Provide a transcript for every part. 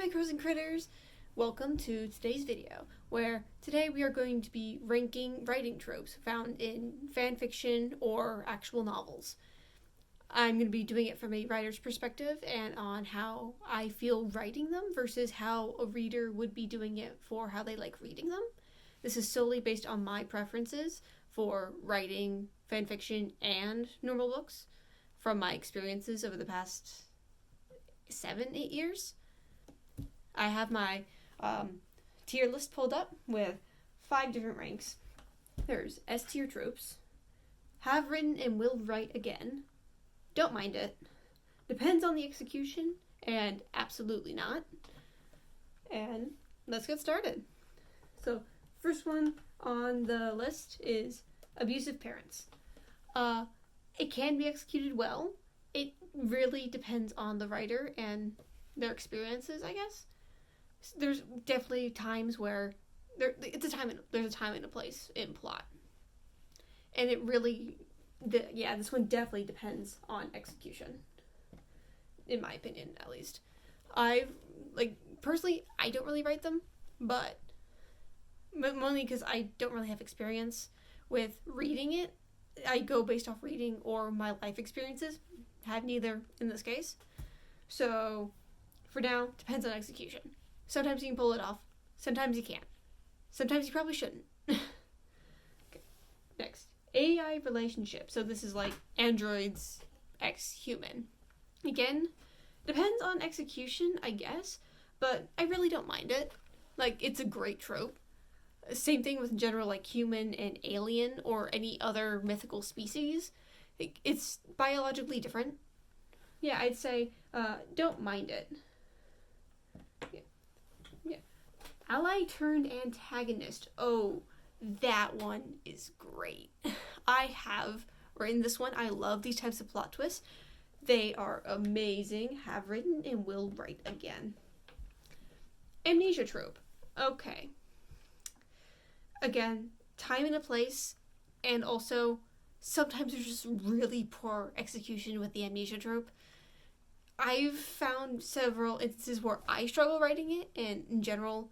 micros and critters! Welcome to today's video, where today we are going to be ranking writing tropes found in fan fiction or actual novels. I'm going to be doing it from a writer's perspective and on how I feel writing them versus how a reader would be doing it for how they like reading them. This is solely based on my preferences for writing fan fiction and normal books from my experiences over the past 7-8 years. I have my tier list pulled up with 5 different ranks. There's S tier tropes, have written and will write again, don't mind it, depends on the execution, and absolutely not. And let's get started. So, first one on the list is abusive parents. It can be executed well. It really depends on the writer and their experiences, I guess. There's definitely times where there's a time and a place in plot, and it really, this one definitely depends on execution, in my opinion, at least. Personally, I don't really write them, but mainly because I don't really have experience with reading it. I go based off reading or my life experiences. Have neither in this case. So, for now, depends on execution. Sometimes you can pull it off. Sometimes you can't. Sometimes you probably shouldn't. Okay. Next, AI relationship. So this is like androids x human. Again, depends on execution, I guess, but I really don't mind it. It's a great trope. Same thing with general human and alien or any other mythical species. It's biologically different. Yeah, I'd say don't mind it. Ally turned antagonist. Oh, that one is great. I have written this one. I love these types of plot twists. They are amazing. Have written and will write again. Amnesia trope. Okay. Again, time and a place, and also sometimes there's just really poor execution with the amnesia trope. I've found several instances where I struggle writing it, and in general,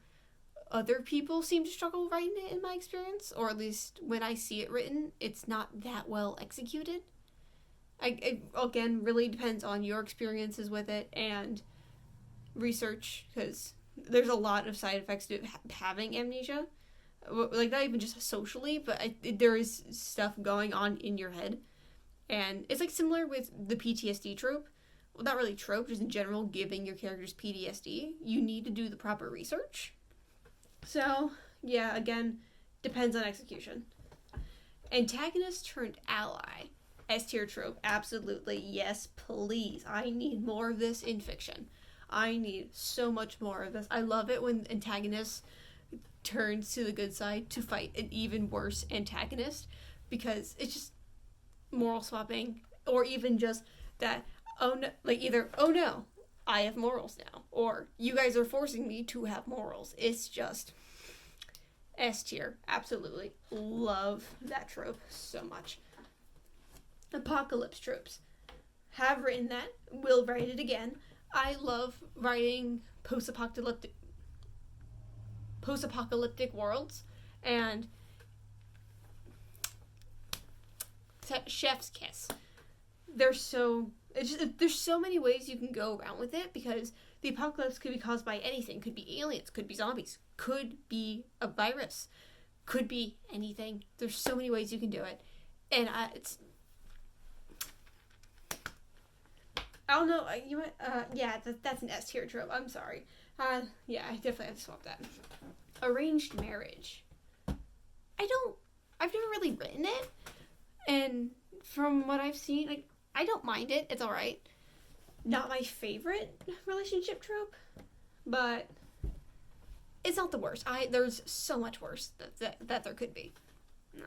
other people seem to struggle writing it in my experience, or at least when I see it written, it's not that well executed. It again, really depends on your experiences with it and research, because there's a lot of side effects to having amnesia. Not even just socially, but there is stuff going on in your head. And it's similar with the PTSD trope. Well, not really trope, just in general, giving your characters PTSD. You need to do the proper research. So, yeah, again, depends on execution. Antagonist turned ally. S tier trope, absolutely. Yes, please. I need more of this in fiction. I need so much more of this. I love it when antagonists turns to the good side to fight an even worse antagonist, because it's just moral swapping, or even just that, oh no, I have morals now, or you guys are forcing me to have morals. It's just S tier. Absolutely love that trope so much. Apocalypse tropes. Have written that, will write it again. I love writing post-apocalyptic worlds, and chef's kiss. There's so many ways you can go around with it, because the apocalypse could be caused by anything. Could be aliens, could be zombies, could be a virus, could be anything. There's so many ways you can do it, and I don't know. That's an S tier trope. I'm sorry. I definitely have to swap that. Arranged marriage. I've never really written it, and from what I've seen, I don't mind it. It's alright. Not my favorite relationship trope, but it's not the worst. There's so much worse that there could be. No.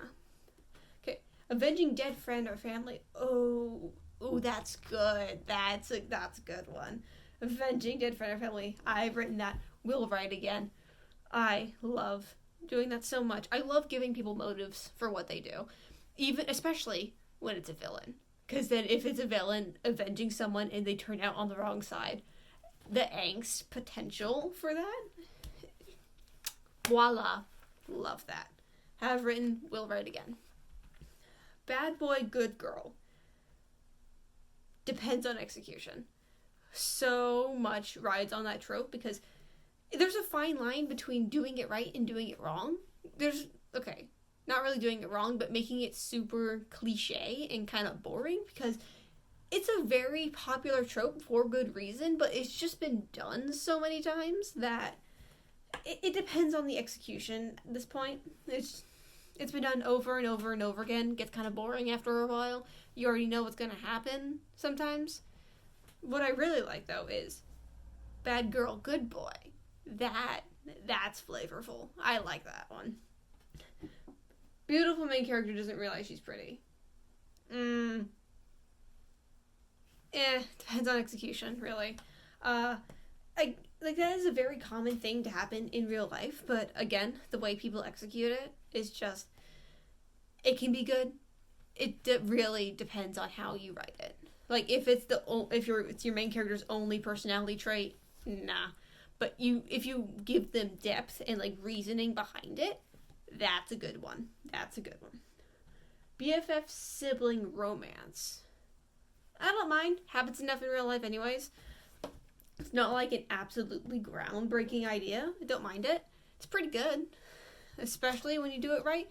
Okay. Avenging dead friend or family. Oh, that's good. That's a good one. Avenging dead friend or family. I've written that. Will write again. I love doing that so much. I love giving people motives for what they do, especially when it's a villain. Because then if it's a villain avenging someone and they turn out on the wrong side, the angst potential for that. Voila. Love that. Have written, will write again. Bad boy, good girl. Depends on execution. So much rides on that trope because there's a fine line between doing it right and doing it wrong. Not really doing it wrong, but making it super cliche and kind of boring because it's a very popular trope for good reason, but it's just been done so many times that it depends on the execution at this point. It's been done over and over and over again. It gets kind of boring after a while. You already know what's going to happen sometimes. What I really like, though, is bad girl, good boy. That's flavorful. I like that one. Beautiful main character doesn't realize she's pretty. Depends on execution, really. That is a very common thing to happen in real life, but again, the way people execute it is just, it can be good. It really depends on how you write it. Like, if it's your main character's only personality trait, nah. But if you give them depth and, like, reasoning behind it, that's a good one. BFF sibling romance. I don't mind. Happens enough in real life anyways. It's not like an absolutely groundbreaking idea. I don't mind it. It's pretty good. Especially when you do it right.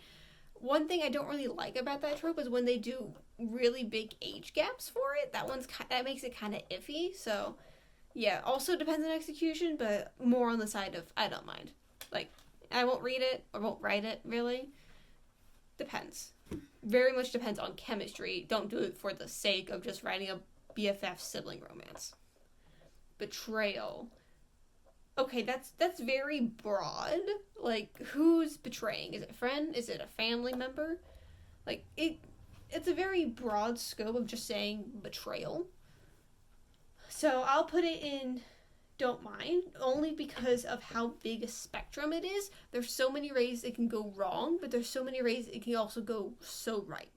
One thing I don't really like about that trope is when they do really big age gaps for it. That makes it kind of iffy. So, yeah, also depends on execution, but more on the side of I don't mind. Like, I won't read it or won't write it, really. Depends. Very much depends on chemistry. Don't do it for the sake of just writing a BFF sibling romance. Betrayal. Okay, that's very broad. Like, who's betraying? Is it a friend? Is it a family member? Like, it's a very broad scope of just saying betrayal. So I'll put it in don't mind, only because of how big a spectrum it is. There's so many ways it can go wrong, but there's so many ways it can also go so right.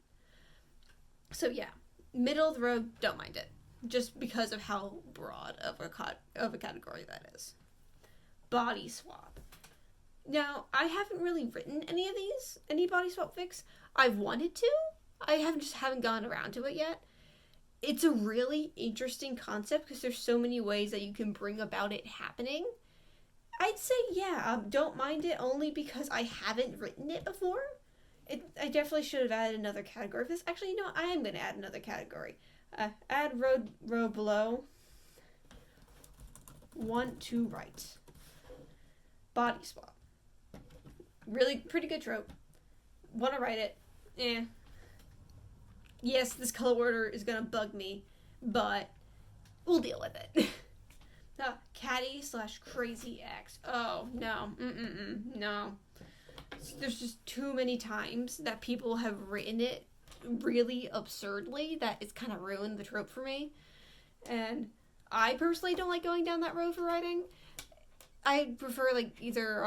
So yeah, middle of the road, don't mind it. Just because of how broad of a category that is. Body swap. Now, I haven't really written any body swap fics. I've wanted to. I haven't gone around to it yet. It's a really interesting concept because there's so many ways that you can bring about it happening. I'd say, yeah, don't mind it only because I haven't written it before. I definitely should have added another category for this. Actually, you know what? I am going to add another category. Add row below. Want to write. Body swap. Really pretty good trope. Want to write it. Yes, this color order is going to bug me, but we'll deal with it. Catty/crazy ex. Oh, no. No. There's just too many times that people have written it really absurdly that it's kind of ruined the trope for me. And I personally don't like going down that road for writing. I prefer, like, either,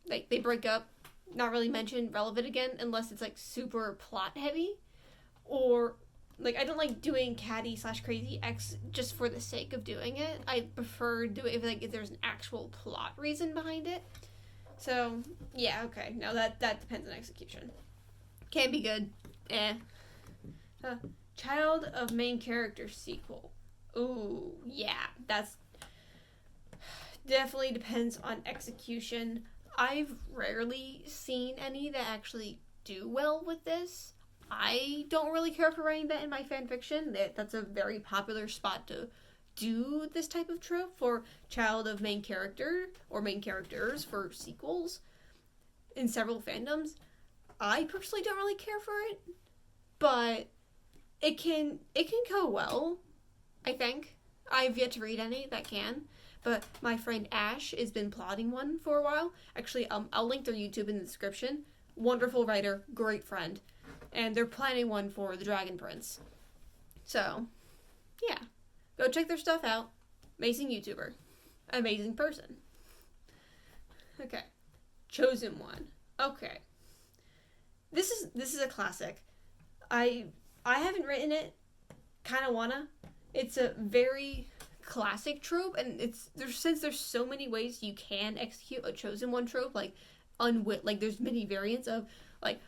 like, they break up, not really mention relevant again, unless it's, like, super plot heavy. Or, like, I don't like doing catty/crazy ex just for the sake of doing it. I prefer doing it if there's an actual plot reason behind it. So, yeah, okay. Now that depends on execution. Can be good. Child of main character sequel. Ooh, yeah. That's definitely depends on execution. I've rarely seen any that actually do well with this. I don't really care for writing that in my fanfiction. That's a very popular spot to do this type of trope for child of main character or main characters for sequels in several fandoms. I personally don't really care for it, but it can go well, I think. I've yet to read any that can, but my friend Ash has been plotting one for a while. Actually, I'll link their YouTube in the description. Wonderful writer, great friend. And they're planning one for the Dragon Prince. So, yeah. Go check their stuff out. Amazing YouTuber. Amazing person. Okay. Chosen One. Okay. This is a classic. I haven't written it. Kinda wanna. It's a very classic trope, and since there's so many ways you can execute a chosen one trope, like like there's many variants of like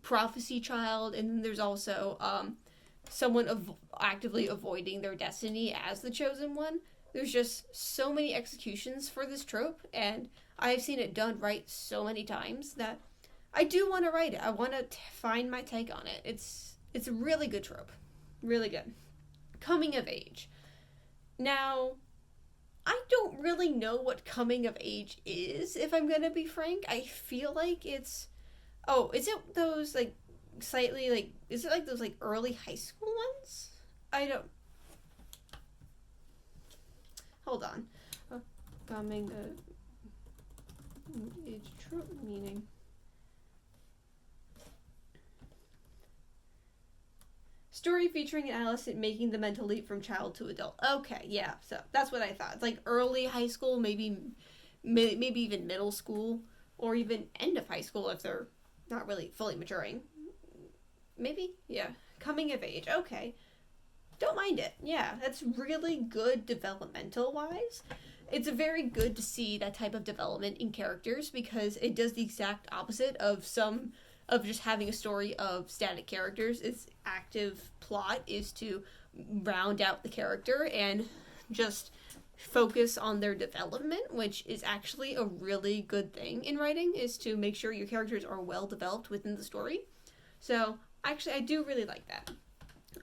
prophecy child, and then there's also someone actively avoiding their destiny as the chosen one. There's just so many executions for this trope, and I've seen it done right so many times that I do want to write it. I want to find my take on it. It's a really good trope. Really good. Coming of age. Now, I don't really know what coming of age is, if I'm gonna be frank. I feel like it's... Oh, is it those, like, slightly, like... Is it, like, those, like, early high school ones? I don't... Hold on. Coming of age trope meaning... Story featuring an adolescent making the mental leap from child to adult. Okay, yeah, so that's what I thought. It's like early high school, maybe even middle school, or even end of high school if they're not really fully maturing. Maybe, yeah. Coming of age, okay. Don't mind it. Yeah, that's really good developmental-wise. It's very good to see that type of development in characters because it does the exact opposite of just having a story of static characters. Its active plot is to round out the character and just focus on their development, which is actually a really good thing in writing, is to make sure your characters are well developed within the story. So, actually, I do really like that.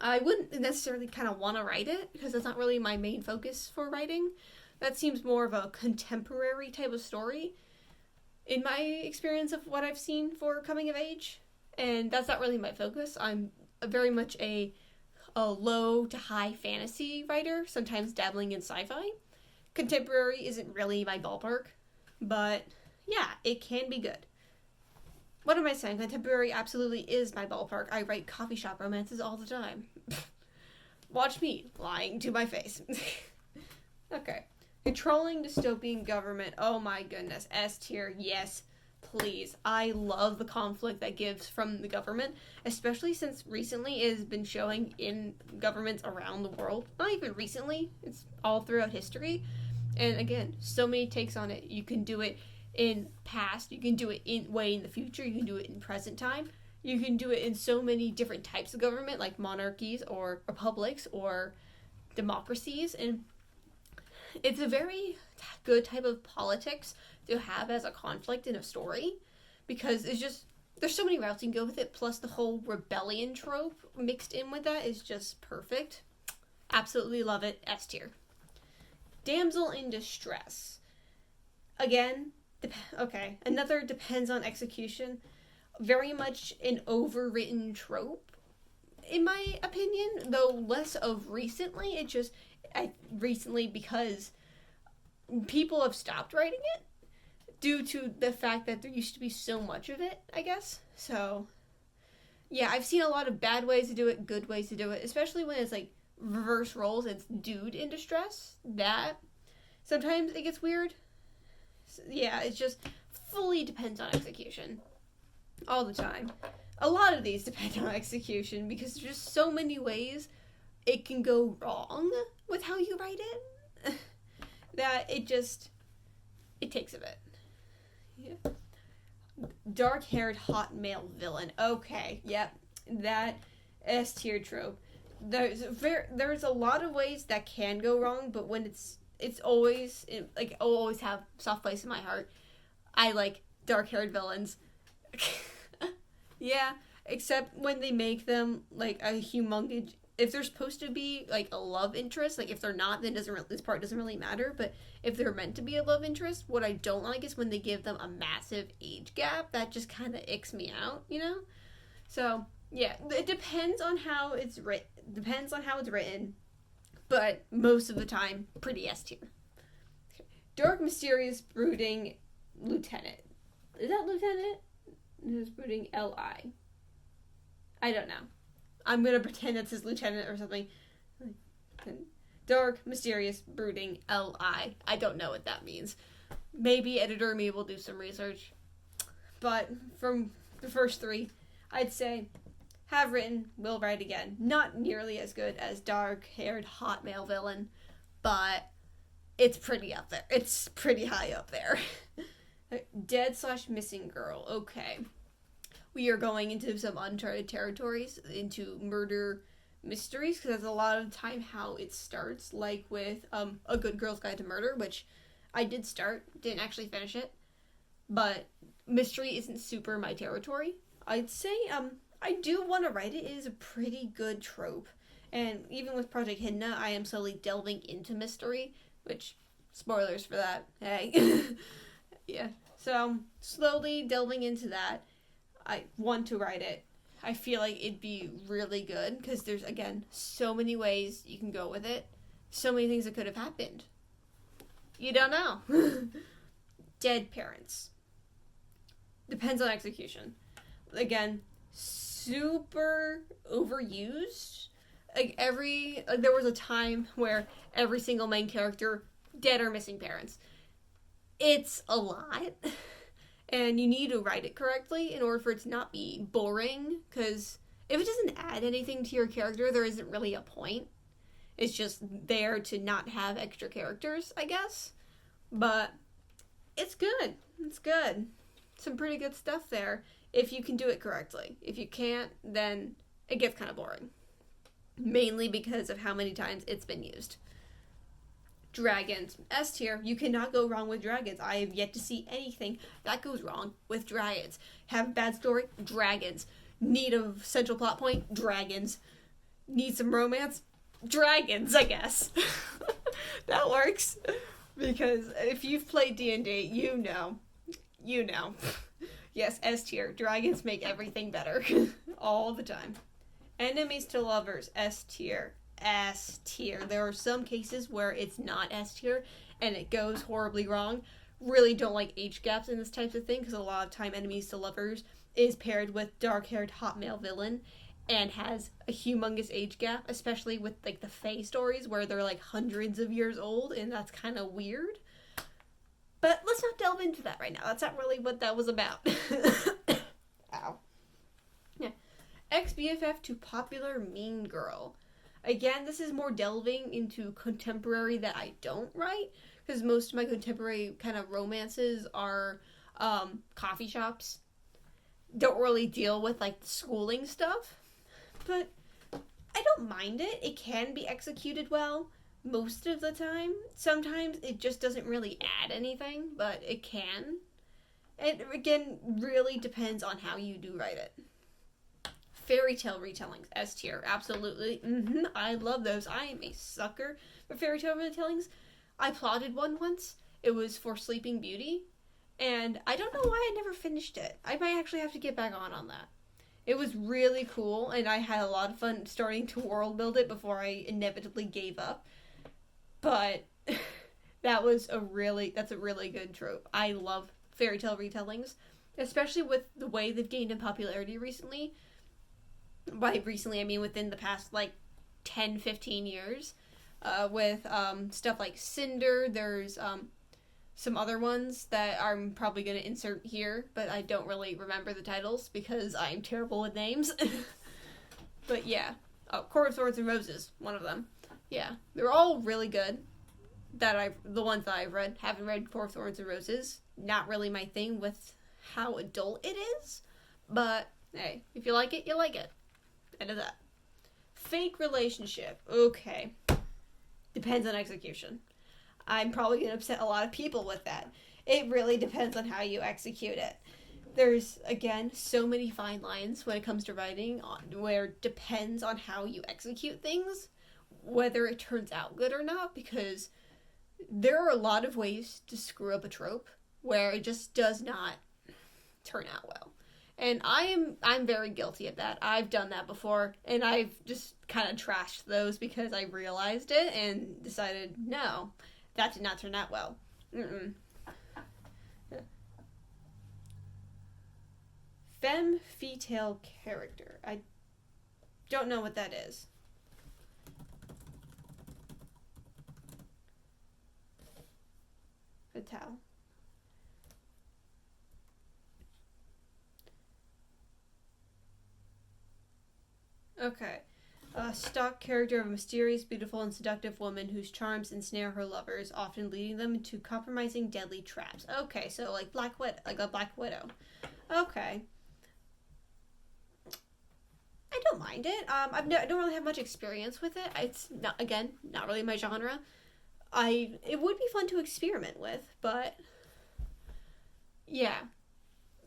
I wouldn't necessarily kind of want to write it, because that's not really my main focus for writing. That seems more of a contemporary type of story, in my experience of what I've seen for coming of age, and that's not really my focus. I'm very much a low to high fantasy writer, sometimes dabbling in sci-fi. Contemporary isn't really my ballpark, but yeah, it can be good. What am I saying? Contemporary absolutely is my ballpark. I write coffee shop romances all the time. Watch me lying to my face. Okay. Controlling dystopian government. Oh my goodness. S tier. Yes, please. I love the conflict that gives from the government, especially since recently it has been showing in governments around the world. Not even recently. It's all throughout history. And again, so many takes on it. You can do it in past. You can do it in the future. You can do it in present time. You can do it in so many different types of government, like monarchies or republics or democracies. And it's a very good type of politics to have as a conflict in a story, because it's just, there's so many routes you can go with it, plus the whole rebellion trope mixed in with that is just perfect. Absolutely love it. S tier. Damsel in distress. Again, okay, another depends on execution. Very much an overwritten trope, in my opinion, though less of recently. Recently because people have stopped writing it due to the fact that there used to be so much of it, I guess. So, yeah, I've seen a lot of bad ways to do it, good ways to do it, especially when it's like reverse roles, it's dude in distress. That, sometimes it gets weird. So, yeah, it just fully depends on execution. All the time. A lot of these depend on execution because there's just so many ways it can go wrong with how you write it that it takes a bit. Yeah. Dark-haired hot male villain. Okay, yep, that S tier trope. There's a lot of ways that can go wrong, but when it's always like, I'll always have soft place in my heart. I like dark-haired villains. Yeah, except when they make them like a humongous. If they're supposed to be like a love interest, like if they're not, then this part doesn't really matter. But if they're meant to be a love interest, what I don't like is when they give them a massive age gap. That just kind of icks me out, you know. So yeah, it depends on how it's written. Depends on how it's written, but most of the time, pretty S tier. Okay. Dark, mysterious, brooding lieutenant. Is that lieutenant? Who's brooding Li? I don't know. I'm gonna pretend it's his lieutenant or something. Dark, mysterious, brooding, Li. I don't know what that means. Maybe editor me will do some research. But from the first three, I'd say have written, will write again. Not nearly as good as dark-haired hot male villain, but it's pretty up there. It's pretty high up there. Dead slash missing girl. Okay. We are going into some uncharted territories, into murder mysteries, because that's a lot of the time how it starts, like with A Good Girl's Guide to Murder, which I did start, didn't actually finish it, but mystery isn't super my territory. I'd say I do want to write it. It is a pretty good trope, and even with Project Hidna, I am slowly delving into mystery, which, spoilers for that, hey. Yeah, so slowly delving into that. I want to write it. I feel like it'd be really good because there's, again, so many ways you can go with it. So many things that could have happened. You don't know. Dead parents. Depends on execution. Again, super overused. There was a time where every single main character, dead or missing parents. It's a lot. And you need to write it correctly in order for it to not be boring, because if it doesn't add anything to your character, there isn't really a point. It's just there to not have extra characters, I guess. But it's good. It's good. Some pretty good stuff there if you can do it correctly. If you can't, then it gets kind of boring. Mainly because of how many times it's been used. Dragons. S tier. You cannot go wrong with dragons. I have yet to see anything that goes wrong with dragons. Have a bad story? Dragons. Need a central plot point? Dragons. Need some romance? Dragons, I guess. That works. Because if you've played D&D, you know. You know. Yes, S tier. Dragons make everything better. All the time. Enemies to lovers. S tier. S tier. There are some cases where it's not S tier and it goes horribly wrong. Really don't like age gaps in this type of thing because a lot of time enemies to lovers is paired with dark-haired hot male villain and has a humongous age gap, especially with like the Fae stories where they're like hundreds of years old, and that's kind of weird. But let's not delve into that right now. That's not really what that was about. Ow. Yeah. Ex-BFF to popular mean girl. Again, this is more delving into contemporary that I don't write, because most of my contemporary kind of romances are coffee shops. Don't really deal with like the schooling stuff, but I don't mind it. It can be executed well most of the time. Sometimes it just doesn't really add anything, but it can. And again, really depends on how you do write it. Fairy tale retellings, S tier, absolutely. I love those. I am a sucker for fairy tale retellings. I plotted one once. It was for Sleeping Beauty, and I don't know why I never finished it. I might actually have to get back on that. It was really cool, and I had a lot of fun starting to world build it before I inevitably gave up. But that's a really good trope. I love fairy tale retellings, especially with the way they've gained in popularity recently. By recently, I mean within the past, 10, 15 years. With stuff like Cinder, there's some other ones that I'm probably going to insert here, but I don't really remember the titles because I'm terrible with names. But yeah. Oh, Court of Thorns and Roses, one of them. Yeah, they're all really good. The ones that I've read. Haven't read Court of Thorns and Roses. Not really my thing with how adult it is. But, hey, if you like it, you like it. End of that. Fake relationship. Okay. Depends on execution. I'm probably going to upset a lot of people with that. It really depends on how you execute it. There's, again, so many fine lines when it comes to writing where it depends on how you execute things, whether it turns out good or not, because there are a lot of ways to screw up a trope where it just does not turn out well. And I'm very guilty of that. I've done that before, and I've just kind of trashed those because I realized it and decided, no, that did not turn out well. Femme fatale character. I don't know what that is. Fatale. Okay. A stock character of a mysterious, beautiful, and seductive woman whose charms ensnare her lovers, often leading them into compromising, deadly traps. Okay, so like like a Black Widow. Okay, I don't mind it. I don't really have much experience with it. It's not really my genre. It would be fun to experiment with, but yeah,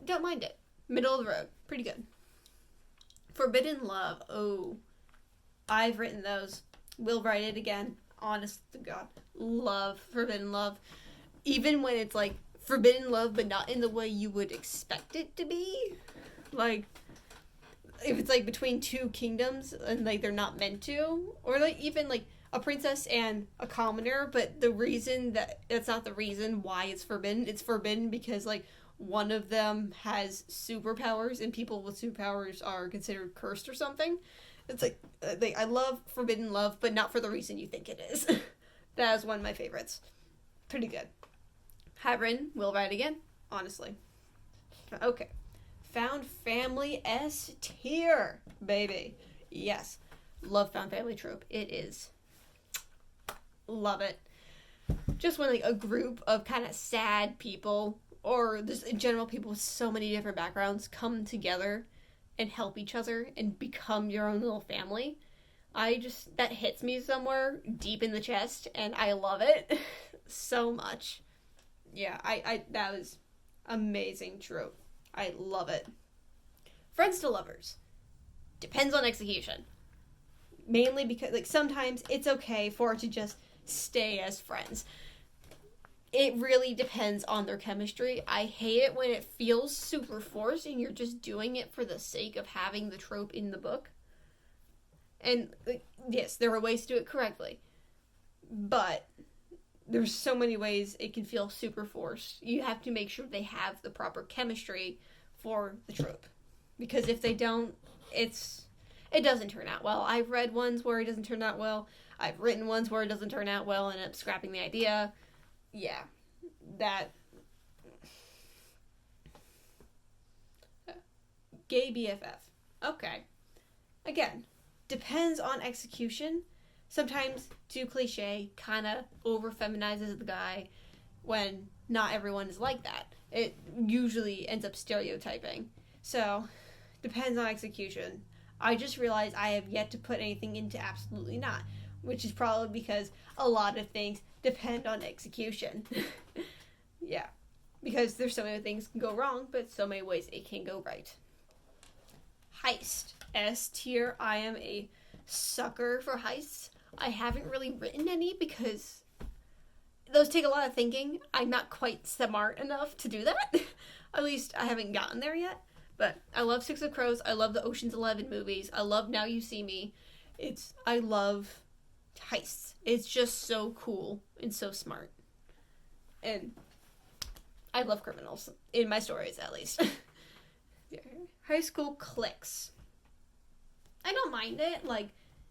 don't mind it. Middle of the road, pretty good. Forbidden Love. Oh, I've written those. Will write it again. Honest to God. Love Forbidden Love. Even when it's like Forbidden Love, but not in the way you would expect it to be. Like, if it's like between two kingdoms and like they're not meant to. Or like even like a princess and a commoner, but the reason that's not the reason why it's forbidden because like one of them has superpowers and people with superpowers are considered cursed or something. It's like I love Forbidden Love, but not for the reason you think it is. That is one of my favorites. Pretty good. Havrin will write again, honestly. Okay. Found Family S tier, baby. Yes. Love Found Family trope. It is. Love it. Just when like a group of kind of sad people or just in general people with so many different backgrounds come together and help each other and become your own little family. That hits me somewhere deep in the chest and I love it so much. Yeah, that was amazing trope. I love it. Friends to lovers. Depends on execution. Mainly because like sometimes it's okay for it to just stay as friends. It really depends on their chemistry. I hate it when it feels super forced and you're just doing it for the sake of having the trope in the book. And yes, there are ways to do it correctly. But there's so many ways it can feel super forced. You have to make sure they have the proper chemistry for the trope. Because if they don't, it doesn't turn out well. I've read ones where it doesn't turn out well. I've written ones where it doesn't turn out well and end up scrapping the idea. Yeah, that gay BFF. Okay. Again, depends on execution. Sometimes too cliche, kind of over feminizes the guy when not everyone is like that. It usually ends up stereotyping. So, depends on execution. I just realized I have yet to put anything into absolutely not, which is probably because a lot of things depend on execution. Yeah. Because there's so many things can go wrong, but so many ways it can go right. Heist. S tier. I am a sucker for heists. I haven't really written any because those take a lot of thinking. I'm not quite smart enough to do that. At least I haven't gotten there yet. But I love Six of Crows. I love the Ocean's 11 movies. I love Now You See Me. I love heists. It's just so cool and so smart. And I love criminals. In my stories, at least. High school cliques. I don't mind it. Like,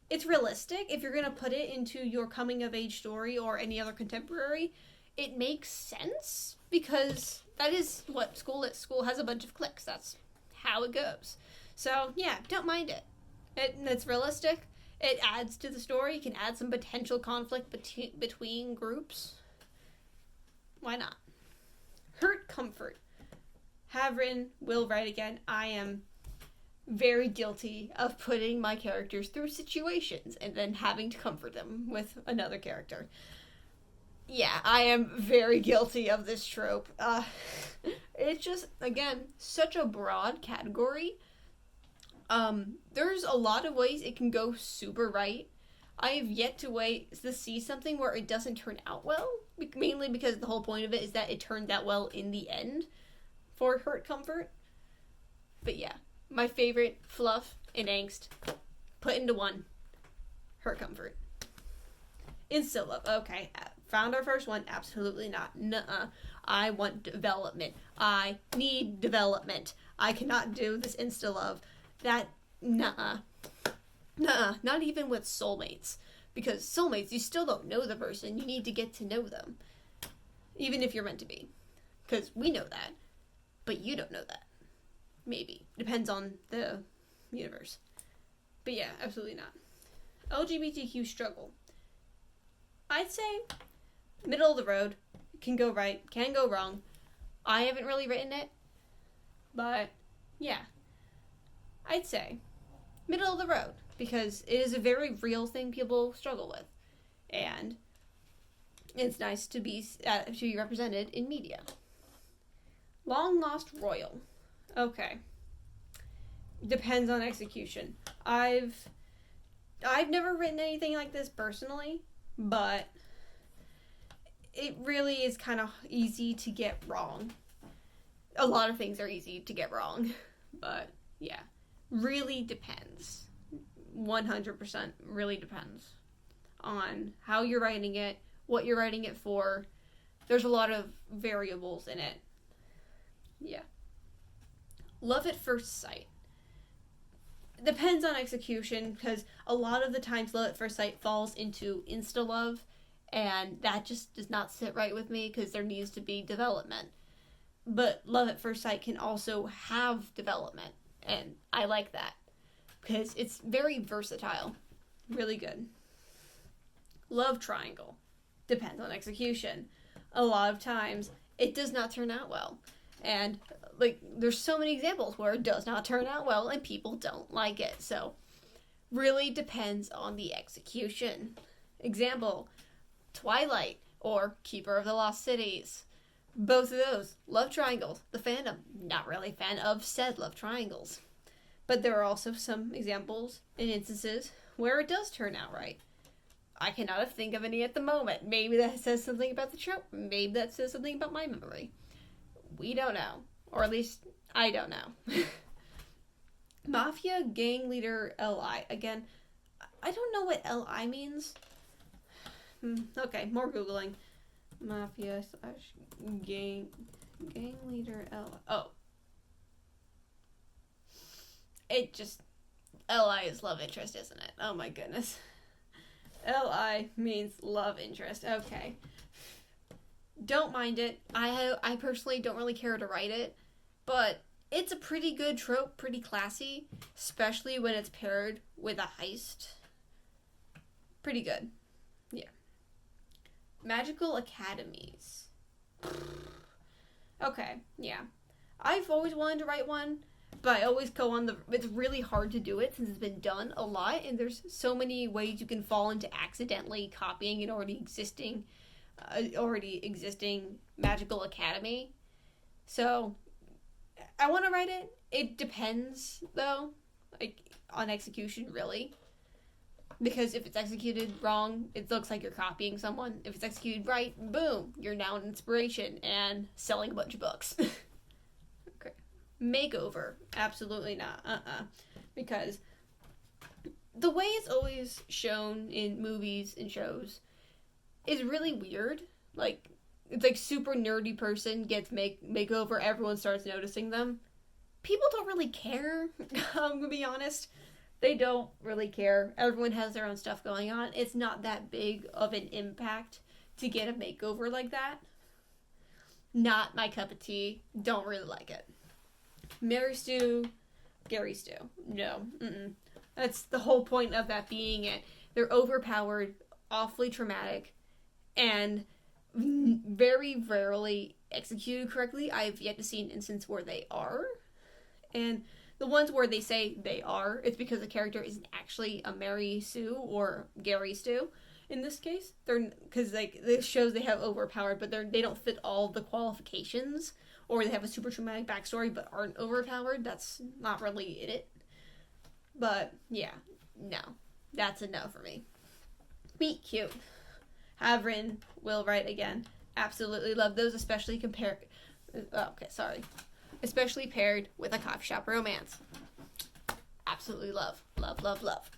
it's realistic. If you're going to put it into your coming-of-age story or any other contemporary, it makes sense. Because that is what school is. School has a bunch of cliques. That's how it goes. So, yeah, don't mind it. It's realistic. It adds to the story. You can add some potential conflict between groups. Why not? Hurt comfort. Havrin will write again. I am very guilty of putting my characters through situations and then having to comfort them with another character. Yeah, I am very guilty of this trope. It's just, again, such a broad category. There's a lot of ways it can go super right. I have yet to see something where it doesn't turn out well, mainly because the whole point of it is that it turned out well in the end for Hurt Comfort. But yeah, my favorite fluff and angst put into one. Hurt Comfort. Insta love. Okay, found our first one. Absolutely not. Nuh-uh. I want development. I need development. I cannot do this insta love. Nuh-uh. Nuh-uh. Not even with soulmates. Because soulmates, you still don't know the person. You need to get to know them. Even if you're meant to be. Because we know that. But you don't know that. Maybe. Depends on the universe. But yeah, absolutely not. LGBTQ struggle. I'd say middle of the road. Can go right, can go wrong. I haven't really written it, but yeah. I'd say middle of the road, because it is a very real thing people struggle with. And it's nice to be represented in media. Long Lost Royal. Okay. Depends on execution. I've never written anything like this personally, but it really is kind of easy to get wrong. A lot of things are easy to get wrong, but yeah. Really depends. 100% really depends on how you're writing it, what you're writing it for. There's a lot of variables in it. Yeah. Love at first sight. Depends on execution, because a lot of the times love at first sight falls into insta-love, and that just does not sit right with me because there needs to be development. But love at first sight can also have development, and I like that because it's very versatile. Really good. Love triangle. Depends on execution. A lot of times it does not turn out well. And there's so many examples where it does not turn out well and people don't like it. So really depends on the execution. Example, Twilight or Keeper of the Lost Cities. Both of those, love triangles. The fandom, not really a fan of said love triangles. But there are also some examples and instances where it does turn out right. I cannot think of any at the moment. Maybe that says something about the trope. Maybe that says something about my memory. We don't know. Or at least, I don't know. Mafia gang leader Li. Again, I don't know what Li means. Okay, more Googling. Mafia / gang leader Li. Oh. It just, Li is love interest, isn't it? Oh my goodness. Li means love interest. Okay. Don't mind it. I personally don't really care to write it, but it's a pretty good trope, pretty classy, especially when it's paired with a heist. Pretty good. Yeah. Magical academies. Okay, yeah. I've always wanted to write one, but I always go on it's really hard to do it since it's been done a lot, and there's so many ways you can fall into accidentally copying an already existing magical academy. So I want to write it. It depends though, on execution really. Because if it's executed wrong, it looks like you're copying someone. If it's executed right, boom, you're now an inspiration and selling a bunch of books. Okay. Makeover. Absolutely not. Because the way it's always shown in movies and shows is really weird. It's super nerdy person gets makeover, everyone starts noticing them. People don't really care, I'm gonna be honest. They don't really care. Everyone has their own stuff going on. It's not that big of an impact to get a makeover like that. Not my cup of tea. Don't really like it. Mary Stu, Gary Stu. No. That's the whole point of that being it. They're overpowered, awfully traumatic, and very rarely executed correctly. I've yet to see an instance where they are. And the ones where they say they are, it's because the character isn't actually a Mary Sue or Gary Stu. In this case, because this shows they have overpowered, but they don't fit all the qualifications, or they have a super traumatic backstory but aren't overpowered. That's not really it. But yeah, no, that's a no for me. Meet cute. Have written, will write again. Absolutely love those, especially especially paired with a coffee shop romance. Absolutely love. Love, love, love.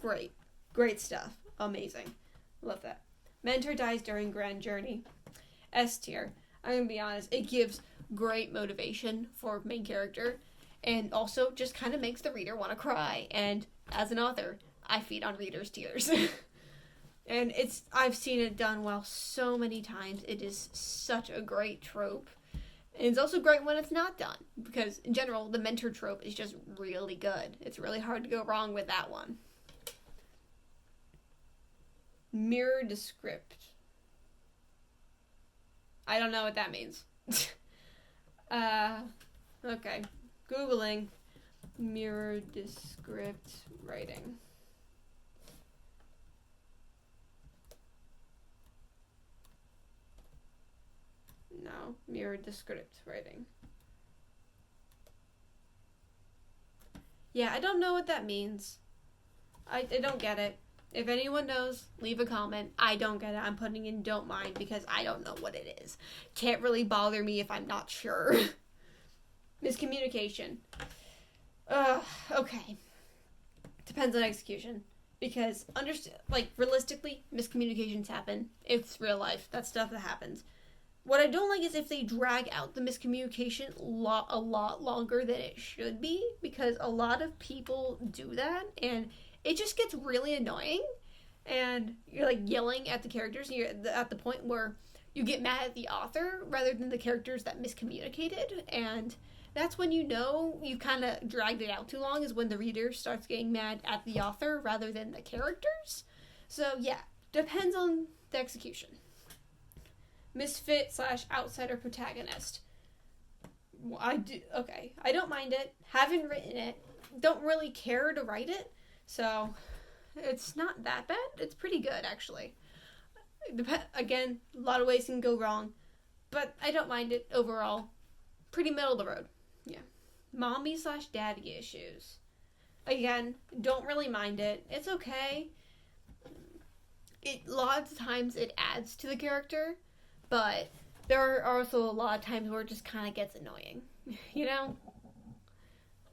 Great. Great stuff. Amazing. Love that. Mentor dies during Grand Journey. S tier. I'm going to be honest. It gives great motivation for main character, and also just kind of makes the reader want to cry. And as an author, I feed on readers' tears. And I've seen it done well so many times. It is such a great trope. And it's also great when it's not done, because in general, the mentor trope is just really good. It's really hard to go wrong with that one. Mirror descript. I don't know what that means. Okay. Googling mirror descript writing. No, mirror descript writing. Yeah, I don't know what that means. I don't get it. If anyone knows, leave a comment. I don't get it. I'm putting in don't mind because I don't know what it is. Can't really bother me if I'm not sure. Miscommunication. Okay. Depends on execution. Because, realistically, miscommunications happen. It's real life. That's stuff that happens. What I don't like is if they drag out the miscommunication a lot longer than it should be, because a lot of people do that, and it just gets really annoying, and you're like yelling at the characters, and you're at the point where you get mad at the author rather than the characters that miscommunicated, and that's when you know you kind of dragged it out too long, is when the reader starts getting mad at the author rather than the characters. So yeah, depends on the execution. Misfit / outsider protagonist. Okay. I don't mind it. Haven't written it. Don't really care to write it. So, it's not that bad. It's pretty good, actually. Again, a lot of ways can go wrong. But I don't mind it overall. Pretty middle of the road. Yeah. Mommy / daddy issues. Again, don't really mind it. It's okay. Lots of times it adds to the character. But there are also a lot of times where it just kind of gets annoying. You know?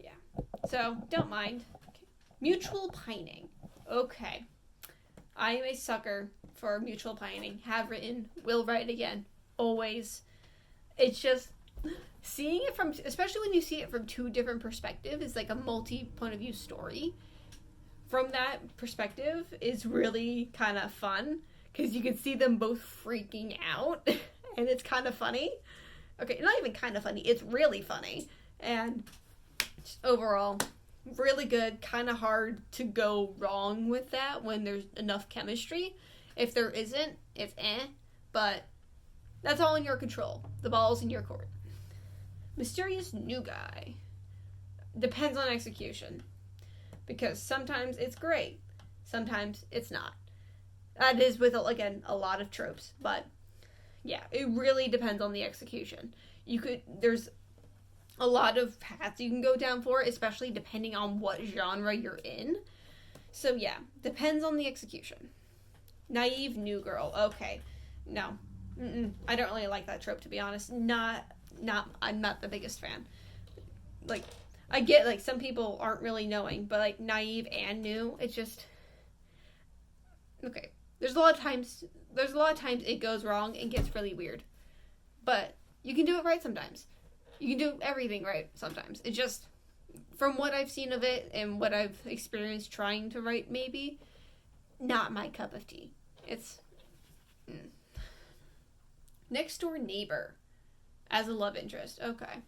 Yeah. So, don't mind. Okay. Mutual pining. Okay. I am a sucker for mutual pining. Have written, will write again. Always. It's just seeing it from, especially when you see it from two different perspectives, it's like a multi-point of view story. From that perspective is really kind of fun. Because you can see them both freaking out. And it's kind of funny. Okay, not even kind of funny. It's really funny. And just overall, really good. Kind of hard to go wrong with that when there's enough chemistry. If there isn't, it's But that's all in your control. The ball's in your court. Mysterious new guy. Depends on execution. Because sometimes it's great. Sometimes it's not. That is with, again, a lot of tropes, but yeah, it really depends on the execution. There's a lot of paths you can go down for, especially depending on what genre you're in. So yeah, depends on the execution. Naive new girl. Okay, no, I don't really like that trope, to be honest. I'm not the biggest fan. Like, I get like some people aren't really knowing, but like naive and new, it's just okay. There's a lot of times it goes wrong and gets really weird. But you can do it right sometimes. You can do everything right sometimes. It just, from what I've seen of it and what I've experienced trying to write, maybe, not my cup of tea. It's next door neighbor as a love interest. Okay.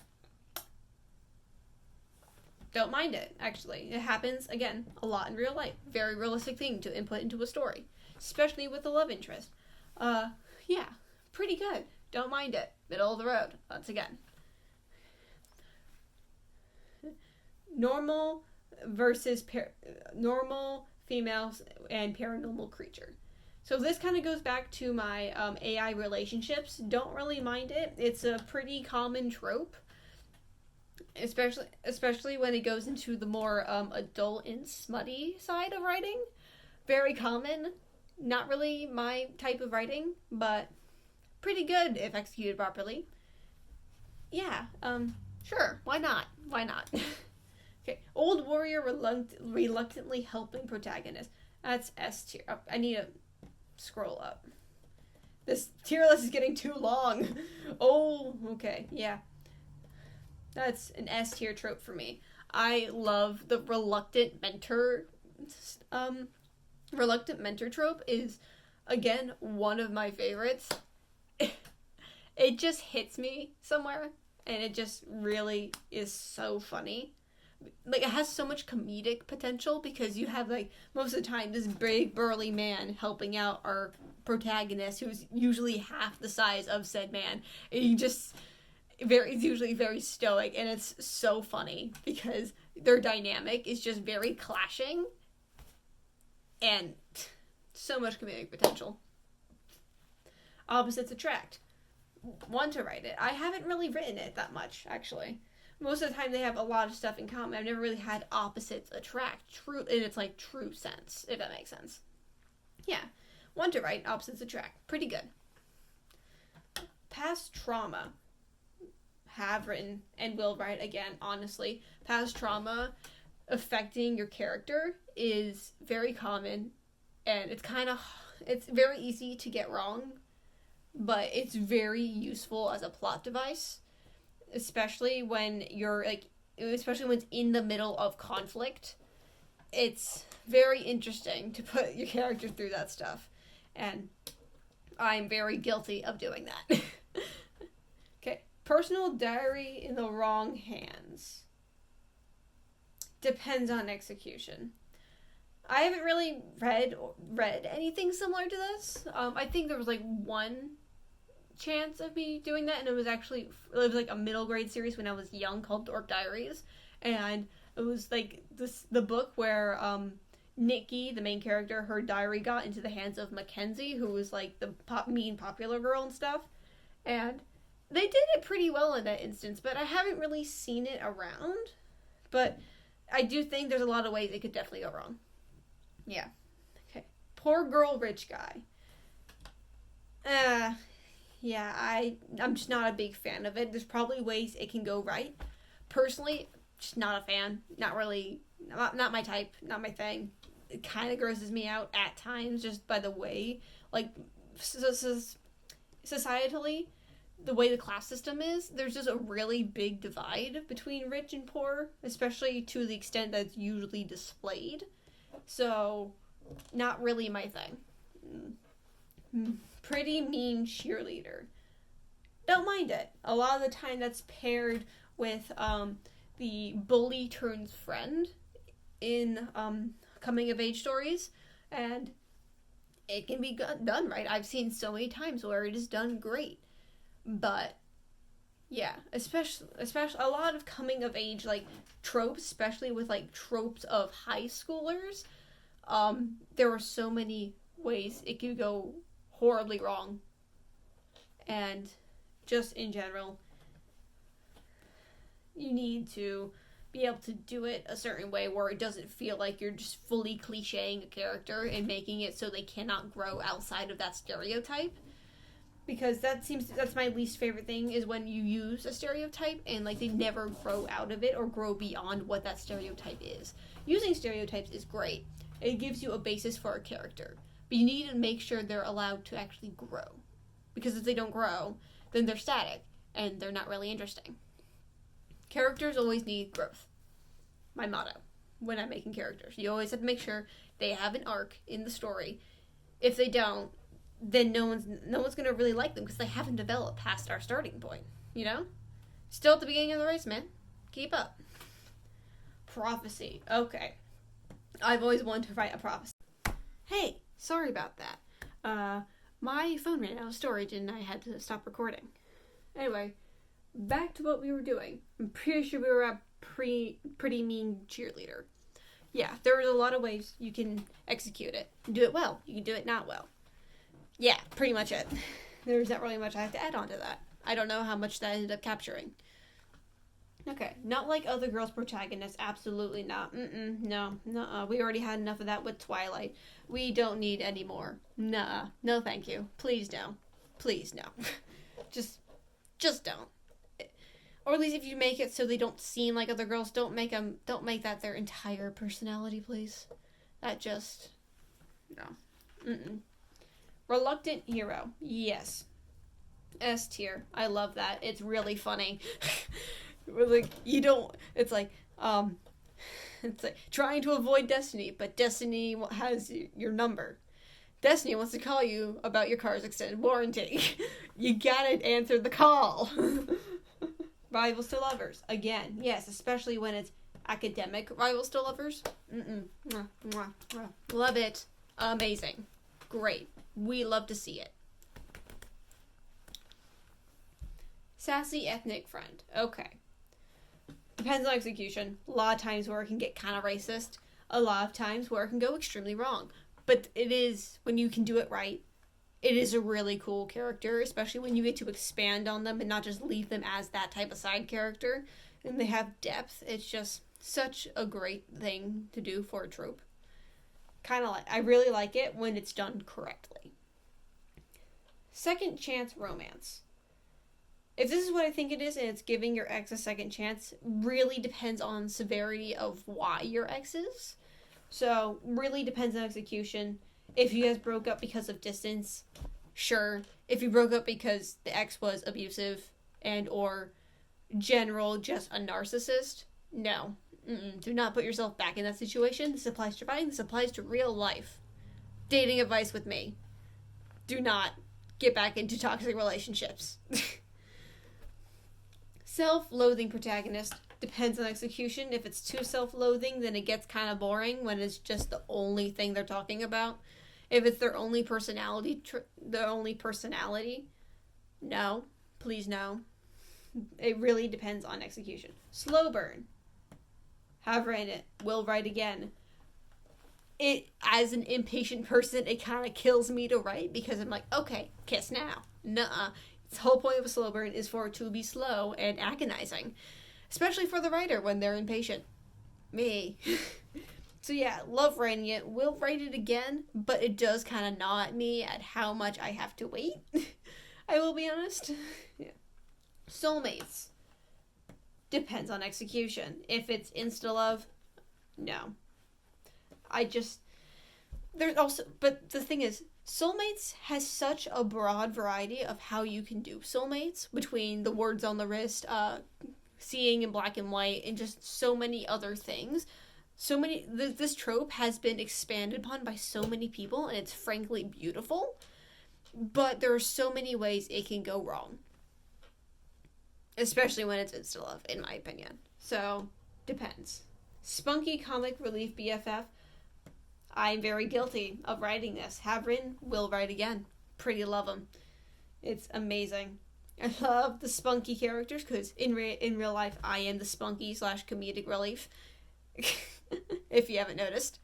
Don't mind it, actually. It happens, again, a lot in real life. Very realistic thing to input into a story. Especially with the love interest. Yeah, pretty good. Don't mind it. Middle of the road, once again. Normal versus normal females and paranormal creature. So this kind of goes back to my AI relationships. Don't really mind it. It's a pretty common trope. Especially when it goes into the more adult and smutty side of writing. Very common. Not really my type of writing, but pretty good if executed properly. Yeah, sure, why not? Okay, old warrior reluctantly helping protagonist. That's S tier. Oh, I need to scroll up. This tier list is getting too long. Oh, okay, yeah. That's an S tier trope for me. I love the reluctant mentor trope is, again, one of my favorites. It just hits me somewhere, and it just really is so funny. like, it has so much comedic potential because you have, like, most of the time this big burly man helping out our protagonist who's usually half the size of said man. And he just it's usually very stoic, and it's so funny because their dynamic is just very clashing and so much comedic potential. Opposites attract. Want to write it. I haven't really written it that much, actually. Most of the time they have a lot of stuff in common. I've never really had opposites attract true in its like true sense, if that makes sense. Yeah. Want to write, opposites attract. Pretty good. Past trauma. Have written and will write again, honestly. Past trauma affecting your character is very common, and it's very easy to get wrong, but it's very useful as a plot device, especially when especially when it's in the middle of conflict. It's very interesting to put your character through that stuff, and I'm very guilty of doing that. Okay, personal diary in the wrong hands. Depends on execution. I haven't really read anything similar to this. I think there was like one chance of me doing that, and it was like a middle grade series when I was young called Dork Diaries, and it was like the book where Nikki, the main character, her diary got into the hands of Mackenzie, who was like the mean popular girl and stuff, and they did it pretty well in that instance, but I haven't really seen it around. But I do think there's a lot of ways it could definitely go wrong. Yeah. Okay. Poor girl, rich guy. Yeah, I'm just not a big fan of it. There's probably ways it can go right. Personally, just not a fan. Not really, not my type, not my thing. It kind of grosses me out at times just by the way, like, societally, the way the class system is, there's just a really big divide between rich and poor, especially to the extent that's usually displayed. So, not really my thing. Pretty mean cheerleader. Don't mind it. A lot of the time that's paired with the bully turns friend in coming of age stories, and it can be done right. I've seen so many times where it is done great. But yeah, especially a lot of coming of age like tropes, especially with like tropes of high schoolers, there are so many ways it could go horribly wrong. And just in general, you need to be able to do it a certain way where it doesn't feel like you're just fully clichéing a character and making it so they cannot grow outside of that stereotype. Because that's my least favorite thing, is when you use a stereotype and like they never grow out of it or grow beyond what that stereotype is. Using stereotypes is great. It gives you a basis for a character. But you need to make sure they're allowed to actually grow. Because if they don't grow, then they're static and they're not really interesting. Characters always need growth. My motto when I'm making characters. You always have to make sure they have an arc in the story. If they don't, then no one's gonna really like them because they haven't developed past our starting point, you know? Still at the beginning of the race, man. Keep up. Prophecy. Okay. I've always wanted to write a prophecy. Hey, sorry about that. My phone ran out of storage and I had to stop recording. Anyway, back to what we were doing. I'm pretty sure we were at pretty mean cheerleader. Yeah, there's a lot of ways you can execute it. You can do it well. You can do it not well. Yeah, pretty much it. There's not really much I have to add on to that. I don't know how much that ended up capturing. Okay, not like other girls' protagonists. Absolutely not. No. We already had enough of that with Twilight. We don't need any more. Nuh-uh. No, thank you. Please don't. Please, no. Just don't. Or at least if you make it so they don't seem like other girls, don't make that their entire personality, please. That just, no. Reluctant hero. Yes. S tier. I love that. It's really funny. It's like trying to avoid Destiny, but Destiny has your number. Destiny wants to call you about your car's extended warranty. You gotta answer the call. Rivals to lovers. Again, yes, especially when it's academic rivals to lovers. Mwah, mwah, mwah. Love it. Amazing. Great. We love to see it. Sassy ethnic friend. Okay. Depends on execution. A lot of times where it can get kind of racist. A lot of times where it can go extremely wrong. But it is, when you can do it right, it is a really cool character, especially when you get to expand on them and not just leave them as that type of side character. And they have depth. It's just such a great thing to do for a trope. I really like it when it's done correctly. Second chance romance. If this is what I think it is and it's giving your ex a second chance, really depends on severity of why your ex is. So, really depends on execution. If you guys broke up because of distance, sure. If you broke up because the ex was abusive and or general just a narcissist, no. Do not put yourself back in that situation. This applies to writing. This applies to real life. Dating advice with me. Do not get back into toxic relationships. Self-loathing protagonist. Depends on execution. If it's too self-loathing, then it gets kind of boring when it's just the only thing they're talking about. If it's their only personality, no. Please no. It really depends on execution. Slow burn. Have written it. Will write again. It, as an impatient person, it kind of kills me to write because I'm like, okay, kiss now. Nuh-uh. The whole point of a slow burn is for it to be slow and agonizing. Especially for the writer when they're impatient. Me. So yeah, love writing it. Will write it again, but it does kind of gnaw at me at how much I have to wait. I will be honest. Yeah. Soulmates. Depends on execution. If it's insta-love, no. But the thing is, Soulmates has such a broad variety of how you can do soulmates between the words on the wrist, seeing in black and white, and just so many other things. This trope has been expanded upon by so many people, and it's frankly beautiful, but there are so many ways it can go wrong. Especially when it's insta-love, in my opinion. So, depends. Spunky comic relief BFF. I'm very guilty of writing this. Have written, will write again. Pretty love them. It's amazing. I love the spunky characters because in real life, I am the spunky / comedic relief. If you haven't noticed.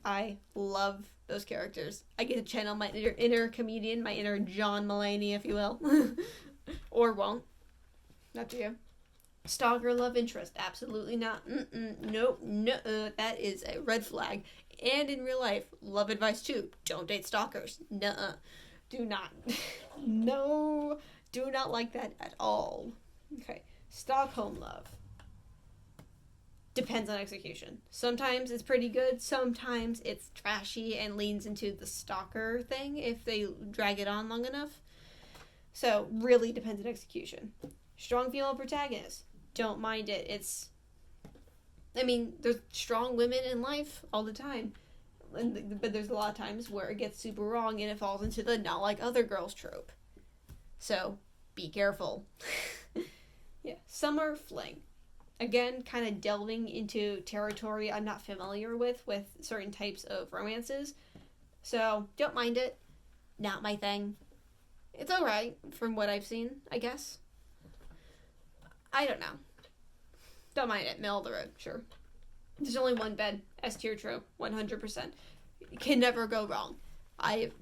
I love those characters. I get to channel my inner comedian, my inner John Mulaney, if you will. Or won't. Up to you. Stalker love interest. Absolutely not. Nope. No. That is a red flag. And in real life, love advice too. Don't date stalkers. Nuh-uh. Do not. No. Do not like that at all. Okay. Stockholm love. Depends on execution. Sometimes it's pretty good. Sometimes it's trashy and leans into the stalker thing if they drag it on long enough. So, really depends on execution. Strong female protagonist. Don't mind it. There's strong women in life all the time. But there's a lot of times where it gets super wrong and it falls into the not like other girls trope. So, be careful. Yeah. Summer fling. Again, kind of delving into territory I'm not familiar with certain types of romances. So, don't mind it. Not my thing. It's alright from what I've seen, I guess. I don't know. Don't mind it. Middle of the road, sure. There's only one bed. S tier trope, 100%. It can never go wrong.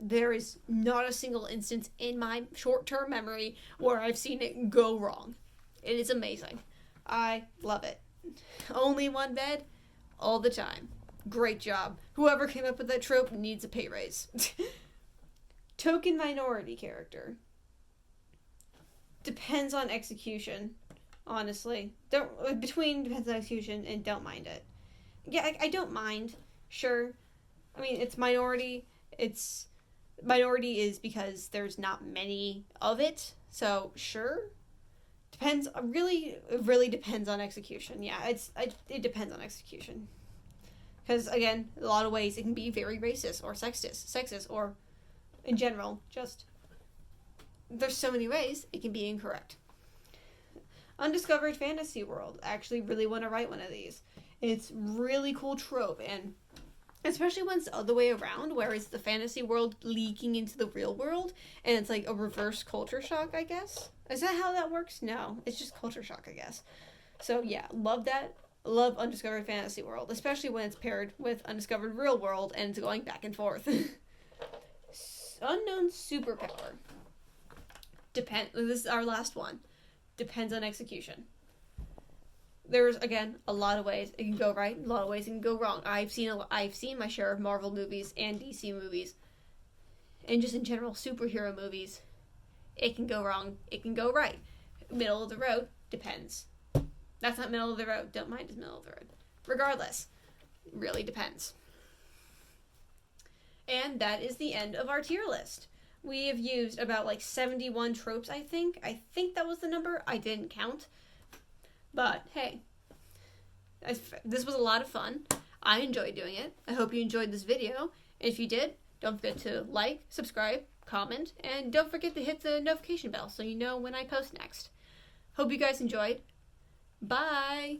There is not a single instance in my short-term memory where I've seen it go wrong. It is amazing. I love it. Only one bed, all the time. Great job. Whoever came up with that trope needs a pay raise. Token minority character. Depends on execution. Honestly. Depends on execution and don't mind it. Yeah, I don't mind. Sure. It's minority. Minority is because there's not many of it. So, sure. Depends. It really depends on execution. Yeah, it depends on execution. Because, again, a lot of ways it can be very racist or sexist, or, in general, just, there's so many ways it can be incorrect. Undiscovered fantasy world. I actually really want to write one of these. It's really cool trope, and especially when it's the other way around, where it's the fantasy world leaking into the real world, and it's like a reverse culture shock, I guess. Is that how that works? No, it's just culture shock, I guess. So yeah, love that. Love Undiscovered Fantasy World, especially when it's paired with Undiscovered Real World and it's going back and forth. Unknown superpower. This is our last one. Depends on execution. There's, again, a lot of ways it can go right, a lot of ways it can go wrong. I've seen my share of Marvel movies and DC movies, and just in general superhero movies. It can go wrong, it can go right. Middle of the road, depends. That's not middle of the road. Don't mind it's middle of the road. Regardless, really depends. And that is the end of our tier list. We have used about like 71 tropes, I think. I think that was the number. I didn't count. But hey, this was a lot of fun. I enjoyed doing it. I hope you enjoyed this video. And if you did, don't forget to like, subscribe, comment, and don't forget to hit the notification bell so you know when I post next. Hope you guys enjoyed. Bye!